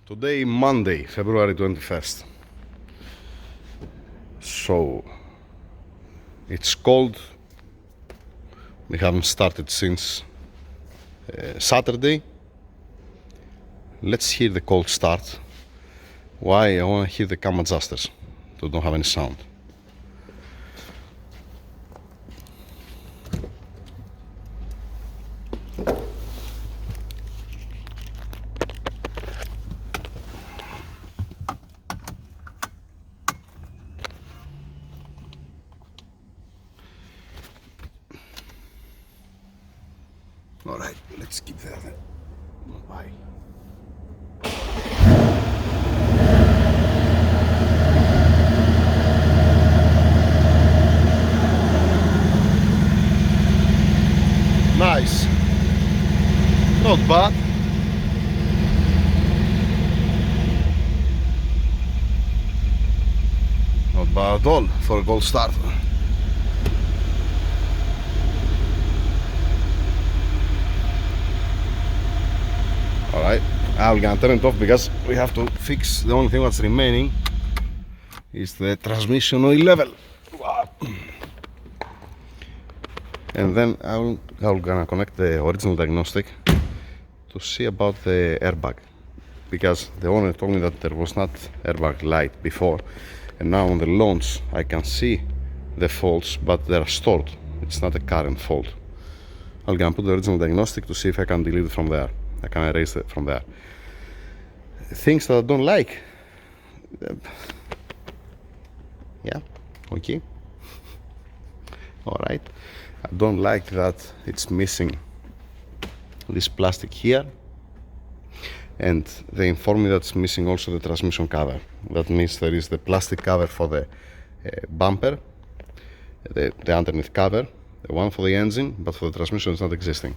Today, Monday, February 21st. So, it's cold. We haven't started since Saturday. Let's hear the cold start. Why? I want to hear the cam adjusters that don't have any sound. All right, let's keep that. Bye. Nice. Not bad. Not bad at all for a gold start. Alright, I'm gonna turn it off because we have to fix the only thing that's remaining is the transmission oil level. And then I'm gonna connect the original diagnostic to see about the airbag, because the owner told me that there was not airbag light before, and now on the launch I can see the faults, but they are stored. It's not a current fault. I'm gonna put the original diagnostic to see if I can delete it from there. I can erase it from there. Things that I don't like. Yeah, okay. Alright. I don't like that it's missing this plastic here, and they inform me that it's missing also the transmission cover. That means there is the plastic cover for the bumper, the underneath cover, the one for the engine, but for the transmission is not existing.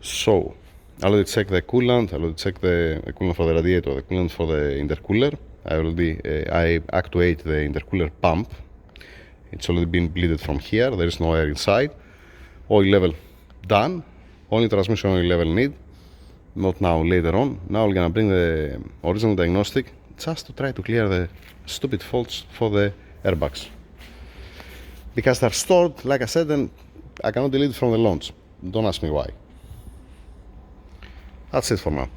So I already checked the coolant, I already checked the coolant for the radiator, the coolant for the intercooler. I actuate the intercooler pump. It's already been bleeded from here, there is no air inside. Oil level done, only transmission oil level need, not now, later on. Now we're gonna bring the original diagnostic just to try to clear the stupid faults for the airbags. Because they're stored, like I said, and I cannot delete it from the launch. Don't ask me why. That's it for now.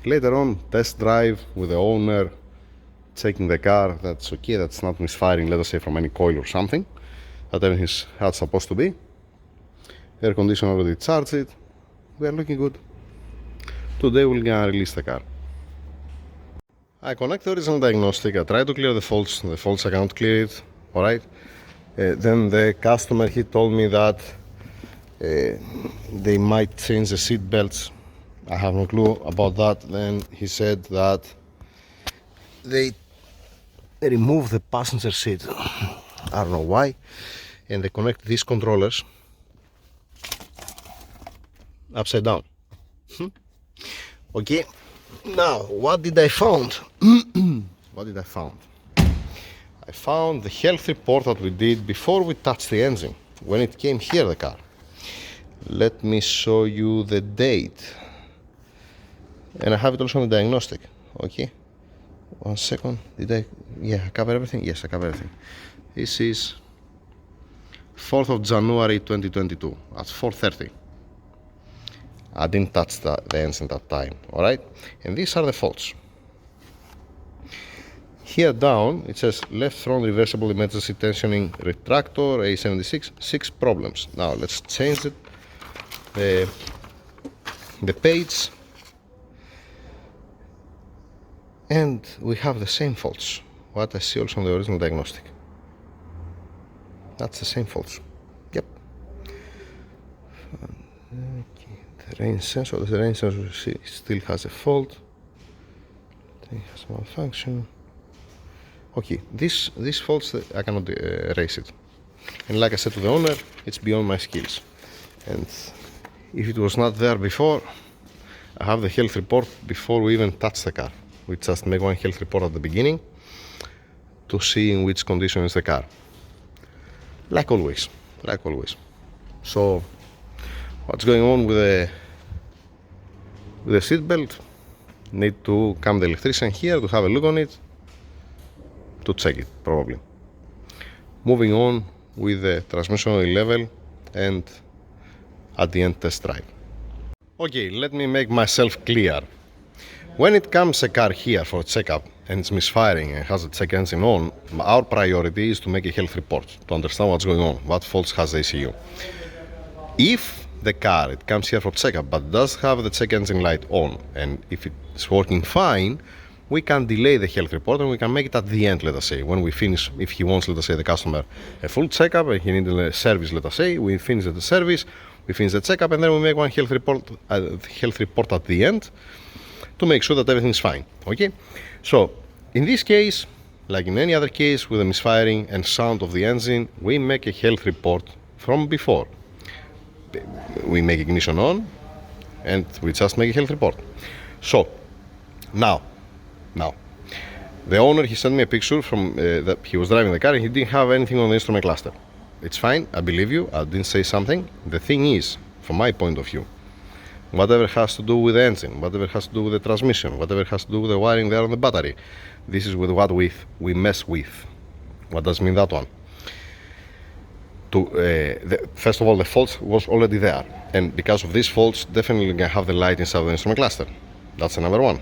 Later on, test drive with the owner, checking the car, that's okay, that's not misfiring, let us say, from any coil or something, that everything is how it's supposed to be. Air conditioner already charged it. We are looking good. Today we're gonna release the car. I connect the original diagnostic, I try to clear the faults I cannot clear it, alright. Then the customer, he told me that they might change the seat belts. I have no clue about that. Then he said that they remove the passenger seat, I don't know why, and they connect these controllers upside down. Okay, now what did I found? What did I found? I found the health report that we did before we touched the engine, when it came here, the car. Let me show you the date. And I have it also on the diagnostic. Okay, 1 second. Did I cover everything? Yes, I cover everything. This is 4th of January 2022 at 4:30. I didn't touch the engine that time. Alright, and these are the faults. Here down it says left front reversible emergency tensioning retractor A76, 6 problems. Now let's change it, the page, and we have the same faults what I see also on the original diagnostic. That's the same faults. Yep. Okay. The rain sensor still has a fault. It has malfunction. Okay, these faults I cannot erase it, and like I said to the owner, it's beyond my skills. And if it was not there before, I have the health report before we even touch the car. We just make one health report at the beginning to see in which condition is the car. Like always. So, what's going on with the seat belt? need to come the electrician here to have a look on it, to check it probably. Moving on with the transmission oil level and at the end test drive. Okay, let me make myself clear. When it comes a car here for a checkup and it's misfiring and has a check engine on, our priority is to make a health report, to understand what's going on, what faults has the ECU. If the car, it comes here for checkup but does have the check engine light on, and if it's working fine, we can delay the health report and we can make it at the end, let us say, when we finish. If he wants, let us say, the customer a full checkup and he needs a service, let us say, we finish the service, we finish the checkup, and then we make one health report at the end to make sure that everything's fine. Okay, so in this case, like in any other case with the misfiring and sound of the engine, we make a health report from before. We make ignition on and we just make a health report. So now the owner, he sent me a picture from that he was driving the car and he didn't have anything on the instrument cluster. It's fine, I believe you, I didn't say something. The thing is, from my point of view, whatever has to do with the engine, whatever has to do with the transmission, whatever has to do with the wiring there on the battery, this is with what we mess with. What does mean that one? First of all, the fault was already there, and because of these faults, definitely you can have the light inside the instrument cluster. That's the number one.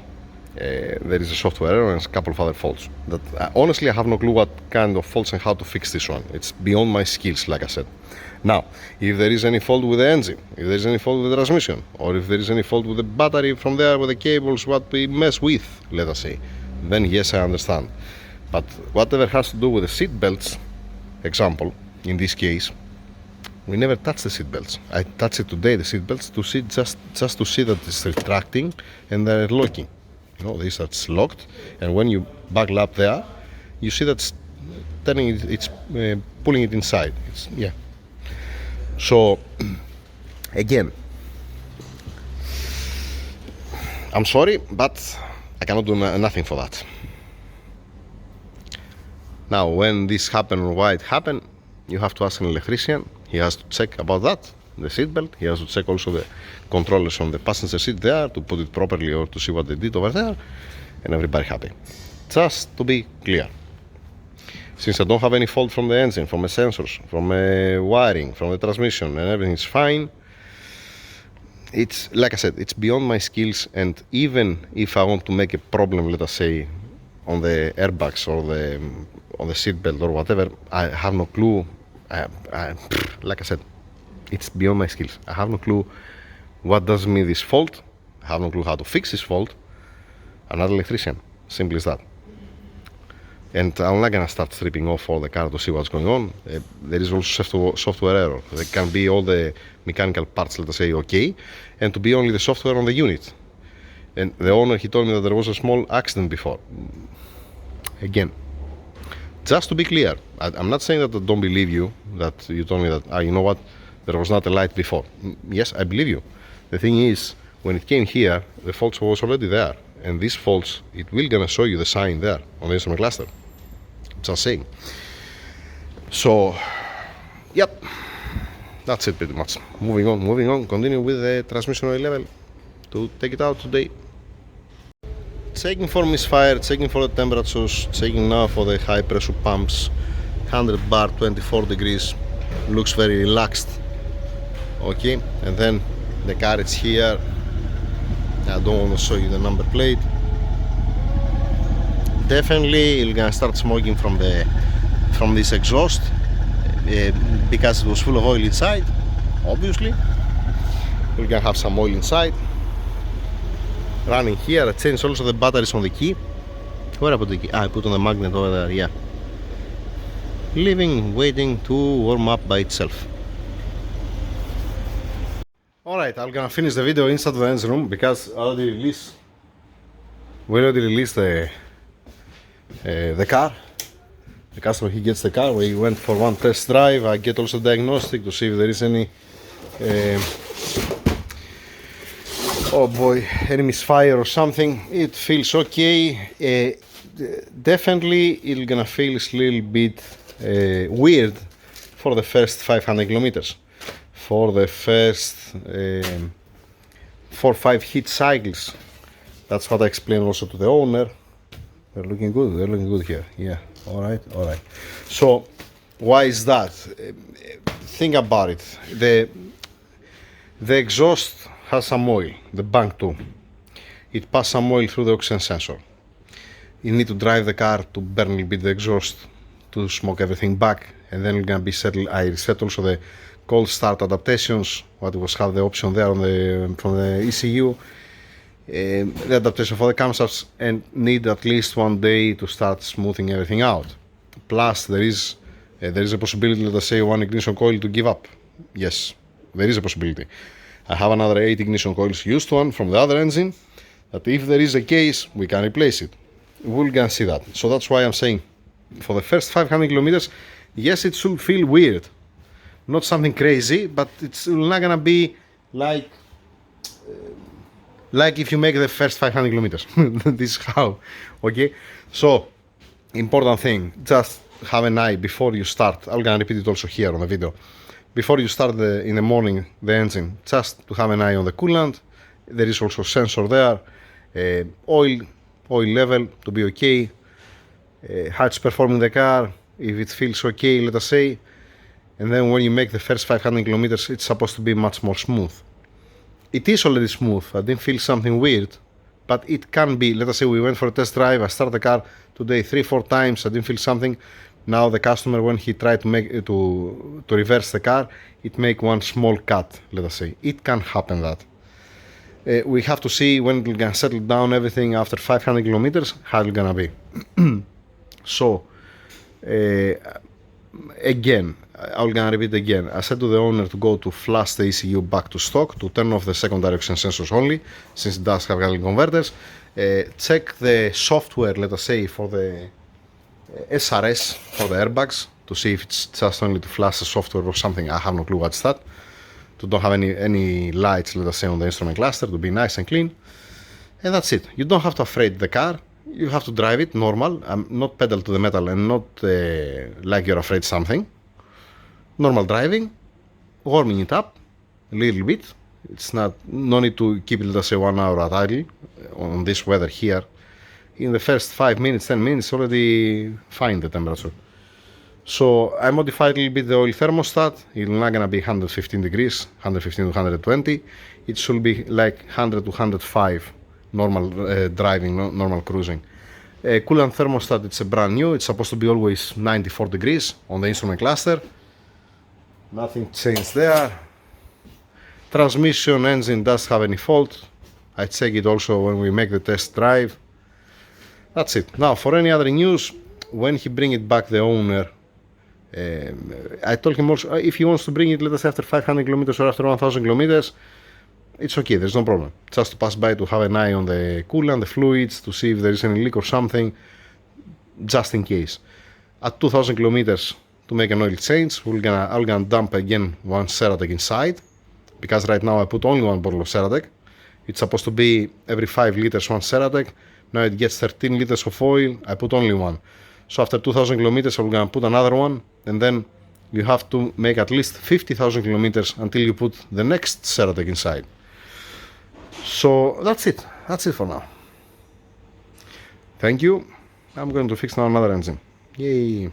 There is a software error and a couple of other faults that honestly I have no clue what kind of faults and how to fix this one. It's beyond my skills, like I said. Now, if there is any fault with the engine, if there is any fault with the transmission, or if there is any fault with the battery from there, with the cables, what we mess with, let us say, then yes, I understand. But whatever has to do with the seat belts, example, in this case, we never touch the seat belts. I touched it today, the seat belts, to see just to see that it's retracting and they're locking. You know, this that's locked, and when you buckle up there, you see that's turning it, it's pulling it inside. Yeah. So again, I'm sorry, but I cannot do nothing for that. Now, when this happened or why it happened, you have to ask an electrician. He has to check about that, the seat belt. He has to check also the controllers on the passenger seat there to put it properly or to see what they did over there, and everybody happy. Just to be clear, since I don't have any fault from the engine, from the sensors, from wiring, from the transmission, and everything is fine, it's like I said, it's beyond my skills. And even if I want to make a problem, let us say, on the airbags or on the seat belt or whatever, I have no clue. Like I said, it's beyond my skills. I have no clue what does mean this fault. I have no clue how to fix this fault. Another electrician, simple as that. And I'm not gonna start stripping off all the car to see what's going on. There is also software error. There can be all the mechanical parts, let us say, okay, and to be only the software on the unit. And the owner, he told me that there was a small accident before. Again, just to be clear, I'm not saying that I don't believe you, that you told me that, you know what, there was not a light before. Yes, I believe you. The thing is, when it came here, the fault was already there. And these faults, it will gonna show you the sign there on the instrument cluster. Just saying. So, yep, that's it pretty much. Moving on, continue with the transmission oil level to take it out today. Checking for misfire, checking for the temperatures, checking now for the high pressure pumps. 100 bar, 24 degrees, looks very relaxed. Okay, and then the car is here. I don't want to show you the number plate. Definitely you're gonna start smoking from this exhaust because it was full of oil inside. Obviously we're gonna have some oil inside. Running here, I changed also the batteries on the key. Where I put the key? I put on the magnet over there, yeah. Leaving, waiting to warm up by itself. Alright, I'm gonna finish the video inside the engine room because we already released the car. The customer, he gets the car. We went for one test drive. I get also diagnostic to see if there is any oh boy, any misfire or something. It feels okay. Definitely it's gonna feel a little bit weird for the first 500 kilometers. For the first 4 or 5 heat cycles, That's what I explained also to the owner. They're looking good here. Yeah, all right. So why is that? Think about it. The exhaust has some oil, the bank too. It passes some oil through the oxygen sensor. You need to drive the car to burn a little bit the exhaust, to smoke everything back, and then you're gonna be settled. I reset also the cold start adaptations, what was have the option there from the ECU. The adaptation for the camshafts, and need at least 1 day to start smoothing everything out. Plus there is a possibility, let us say, one ignition coil to give up. Yes, there is a possibility. I have another 8 ignition coils, used one from the other engine, that if there is a case, we can replace it. We're gonna see that. So that's why I'm saying, for the first 500 kilometers, yes, it should feel weird, not something crazy, but it's not gonna be like if you make the first 500 kilometers. This is how, okay? So, important thing, just have an eye before you start. I'm gonna repeat it also here on the video. Before you start in the morning the engine, just to have an eye on the coolant. There is also sensor there, oil level to be okay, how it's performing the car, if it feels okay, let us say. And then when you make the first 500 kilometers, it's supposed to be much more smooth. It is already smooth. I didn't feel something weird, but it can be. Let us say we went for a test drive. I started the car today 3-4 times. I didn't feel something. Now the customer, when he tried to make to reverse the car, it make one small cut. Let us say it can happen that. We have to see when it's gonna settle down everything after 500 kilometers how it's gonna be. So again, I'm gonna repeat again. I said to the owner to go to flush the ECU back to stock, to turn off the secondary oxygen sensors only, since it does have Gallon converters. Check the software, let us say, for the SRS, for the airbags, to see if it's just only to flash the software or something. I have no clue what's that. To don't have any lights, let us say, on the instrument cluster, to be nice and clean. And that's it. You don't have to afraid the car. You have to drive it normal, not pedal to the metal, and not like you're afraid something. Normal driving, warming it up a little bit. It's no need to keep it, let's say, 1 hour at idle on this weather here. In the first 5 minutes, 10 minutes, already fine the temperature. So I modified a little bit the oil thermostat. It's not gonna be 115 degrees, 115 to 120. It should be like 100 to 105 normal driving, normal cruising. Coolant thermostat, it's a brand new. It's supposed to be always 94 degrees on the instrument cluster. Nothing changed there. Transmission engine does have any fault. I check it also when we make the test drive. That's it. Now for any other news, when he bring it back, the owner, I told him also, if he wants to bring it, let us say after 500 kilometers or after 1000 kilometers, it's okay, there's no problem. Just to pass by to have an eye on the coolant, the fluids, to see if there is any leak or something, just in case. At 2000 kilometers to make an oil change, I'm gonna dump again one Ceratec inside, because right now I put only one bottle of Ceratec. It's supposed to be every 5 liters one Ceratec. Now it gets 13 liters of oil, I put only one. So after 2000 kilometers I'm gonna put another one, and then you have to make at least 50,000 kilometers until you put the next Ceratec inside. So that's it for now. Thank you. I'm going to fix now another engine. Yay.